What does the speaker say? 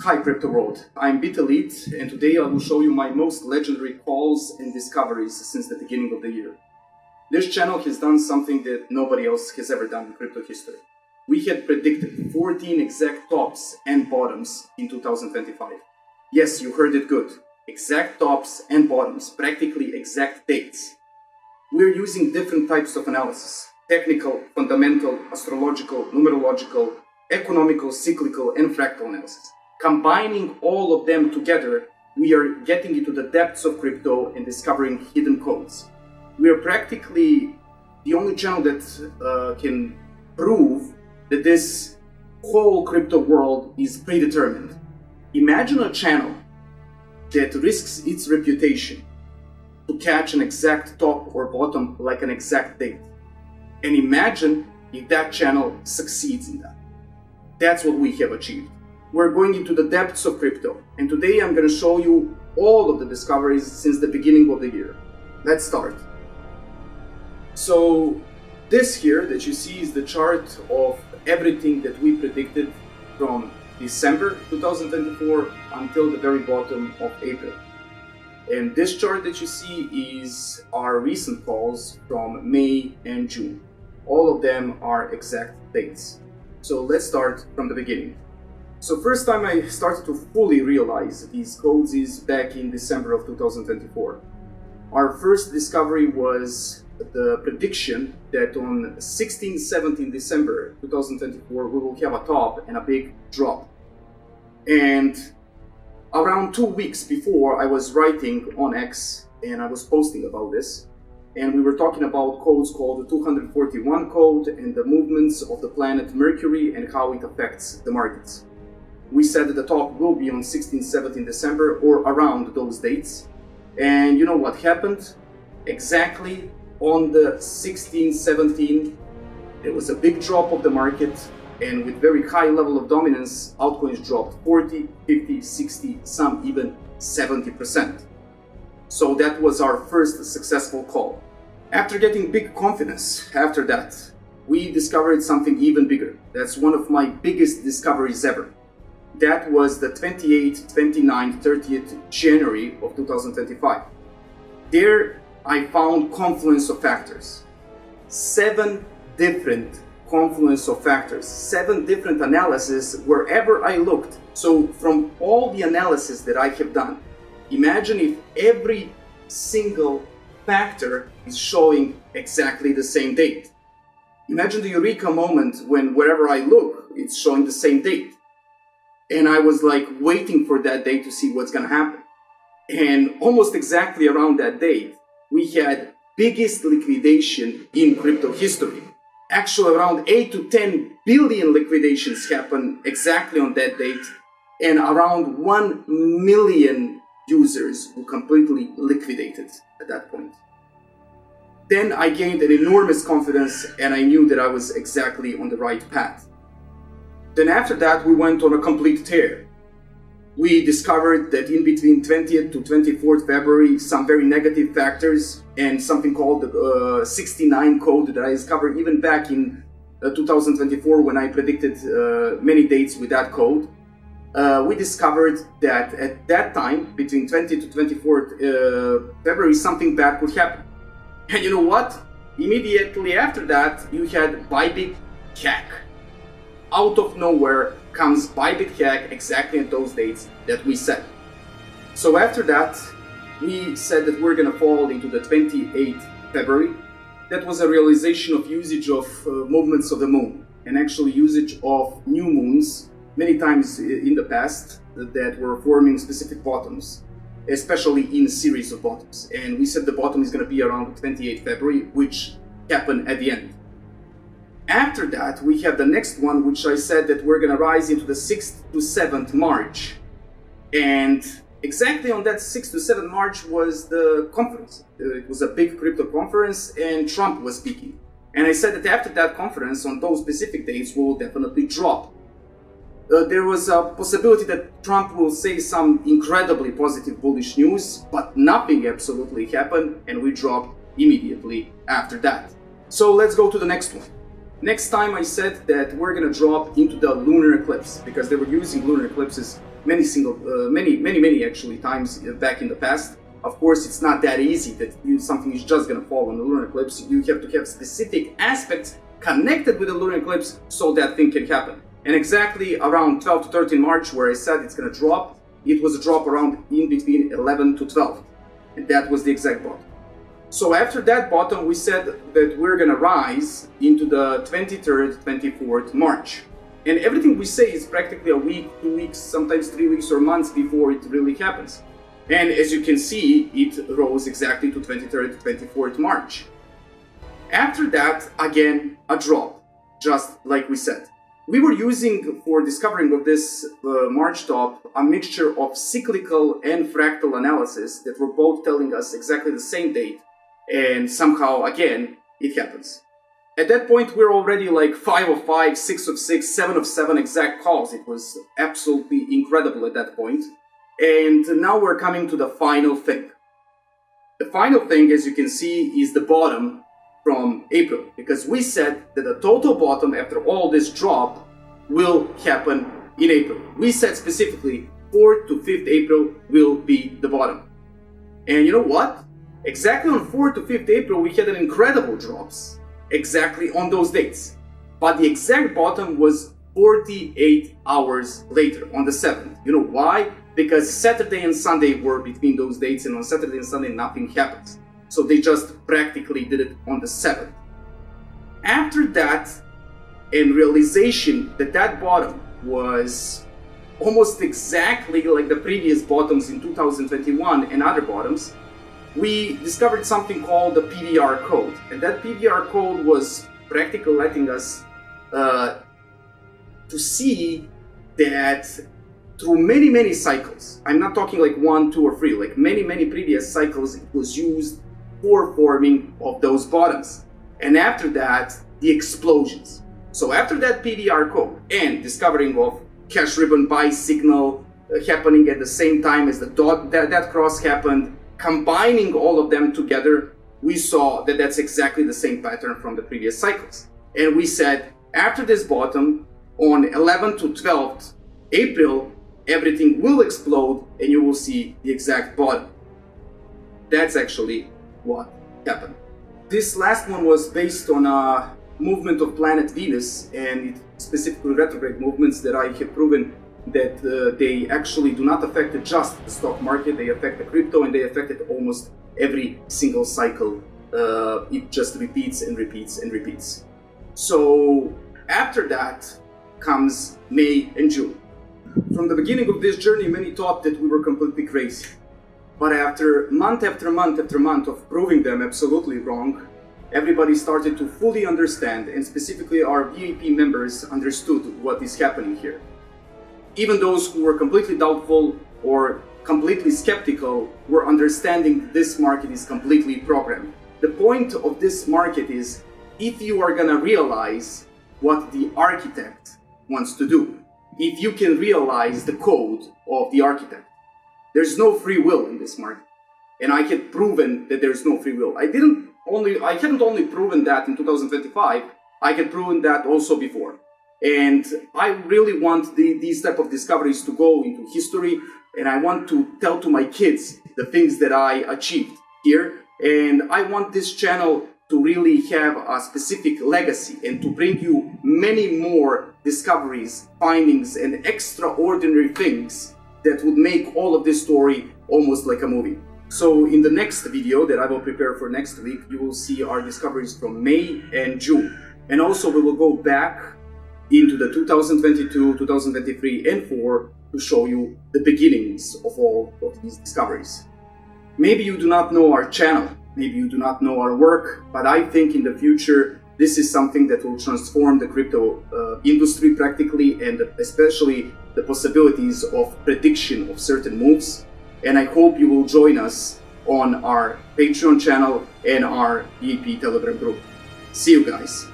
Hi Crypto World, I'm Bit Elite, and today I will show you my most legendary calls and discoveries since the beginning of the year. This channel has done something that nobody else has ever done in crypto history. We had predicted 14 exact tops and bottoms in 2025. Yes, you heard it good. Exact tops and bottoms, practically exact dates. We're using different types of analysis: technical, fundamental, astrological, numerological, economical, cyclical, and fractal analysis. Combining all of them together, we are getting into the depths of crypto and discovering hidden codes. We are practically the only channel that can prove that this whole crypto world is predetermined. Imagine a channel that risks its reputation to catch an exact top or bottom like an exact date. And imagine if that channel succeeds in that. That's what we have achieved. We're going into the depths of crypto, and today I'm going to show you all of the discoveries since the beginning of the year. Let's start. So this here that you see is the chart of everything that we predicted from December 2024 until the very bottom of April. And this chart that you see is our recent calls from May and June. All of them are exact dates. So let's start from the beginning. So first time I started to fully realize these codes is back in December of 2024. Our first discovery was the prediction that on 16-17 December 2024 we will have a top and a big drop. And around 2 weeks before, I was writing on X and I was posting about this, and we were talking about codes called the 241 code and the movements of the planet Mercury and how it affects the markets. We said that the top will be on 16-17 December or around those dates. And you know what happened? Exactly on the 16-17, there was a big drop of the market, and with very high level of dominance, altcoins dropped 40, 50, 60, some even 70%. So that was our first successful call. After getting big confidence after that, we discovered something even bigger. That's one of my biggest discoveries ever. That was the 28th, 29th, 30th January of 2025. There I found confluence of factors. 7 different confluence of factors, 7 different analyses wherever I looked. So from all the analysis that I have done, imagine if every single factor is showing exactly the same date. Imagine the eureka moment when wherever I look, it's showing the same date. And I was like waiting for that date to see what's going to happen. And almost exactly around that date, we had biggest liquidation in crypto history. Actually, around 8 to 10 billion liquidations happened exactly on that date, and around 1 million users who completely liquidated at that point. Then I gained an enormous confidence, and I knew that I was exactly on the right path. Then after that, we went on a complete tear. We discovered that in between 20th to 24th February, some very negative factors and something called the 69 code that I discovered even back in 2024 when I predicted many dates with that code. We discovered that at that time, between 20th to 24th February, something bad could happen. And you know what? Immediately after that, you had Bybit hack. Out of nowhere comes Bybit hack exactly at those dates that we set. So after that, we said that we're gonna fall into the 28th February. That was a realization of usage of movements of the moon, and actually usage of new moons many times in the past that were forming specific bottoms, especially in series of bottoms. And we said the bottom is gonna be around the 28th February, which happened at the end. After that, we have the next one, which I said that we're gonna rise into the 6th to 7th March. And exactly on that 6th to 7th March was the conference. It was a big crypto conference, and Trump was speaking. And I said that after that conference, on those specific dates, will definitely drop. There was a possibility that Trump will say some incredibly positive bullish news, but nothing absolutely happened, and we dropped immediately after that. So let's go to the next one. Next time I said that we're gonna drop into the lunar eclipse, because they were using lunar eclipses many actually times back in the past. Of course, it's not that easy that something is just going to fall on the lunar eclipse. You have to have specific aspects connected with the lunar eclipse so that thing can happen. And exactly around 12 to 13 March, where I said it's going to drop, it was a drop around in between 11 to 12. And that was the exact bottom. So after that bottom, we said that we're going to rise into the 23rd, 24th March. And everything we say is practically a week, 2 weeks, sometimes 3 weeks or months before it really happens. And as you can see, it rose exactly to 23rd, 24th March. After that, again, a drop, just like we said. We were using, for discovering of this March top, a mixture of cyclical and fractal analysis that were both telling us exactly the same date. And somehow, again, it happens. At that point, we're already like 5 of 5, 6 of 6, 7 of 7 exact calls. It was absolutely incredible at that point. And now we're coming to the final thing. The final thing, as you can see, is the bottom from April. Because we said that the total bottom after all this drop will happen in April. We said specifically 4th to 5th April will be the bottom. And you know what? Exactly on 4th to 5th April, we had an incredible drops. Exactly on those dates. But the exact bottom was 48 hours later, on the 7th. You know why? Because Saturday and Sunday were between those dates, and on Saturday and Sunday nothing happens. So they just practically did it on the 7th. After that, in realization that that bottom was almost exactly like the previous bottoms in 2021 and other bottoms, we discovered something called the PVR code. And that PVR code was practically letting us to see that through many cycles, I'm not talking like 1, 2, or 3, like many previous cycles, it was used for forming of those bottoms. And after that, the explosions. So after that PVR code and discovering of cash ribbon buy signal happening at the same time as the dot, that cross happened, combining all of them together, we saw that that's exactly the same pattern from the previous cycles. And we said, after this bottom, on 11th to 12th April, everything will explode and you will see the exact bottom. That's actually what happened. This last one was based on a movement of planet Venus, and specifically retrograde movements that I have proven that they actually do not affect just the stock market, they affect the crypto, and they affect it almost every single cycle. It just repeats and repeats and repeats. So after that comes May and June. From the beginning of this journey, many thought that we were completely crazy. But after month after month after month of proving them absolutely wrong, everybody started to fully understand, and specifically our VIP members understood what is happening here. Even those who were completely doubtful or completely skeptical were understanding this market is completely programmed. The point of this market is if you are gonna realize what the architect wants to do, if you can realize the code of the architect. There's no free will in this market. And I had proven that there's no free will. I hadn't only proven that in 2025, I had proven that also before. And I really want these type of discoveries to go into history, and I want to tell to my kids the things that I achieved here. And I want this channel to really have a specific legacy and to bring you many more discoveries, findings, and extraordinary things that would make all of this story almost like a movie. So in the next video that I will prepare for next week, you will see our discoveries from May and June. And also we will go back into the 2022, 2023, and 4 to show you the beginnings of all of these discoveries. Maybe you do not know our channel, maybe you do not know our work, but I think in the future this is something that will transform the crypto industry practically, and especially the possibilities of prediction of certain moves. And I hope you will join us on our Patreon channel and our VIP Telegram group. See you guys.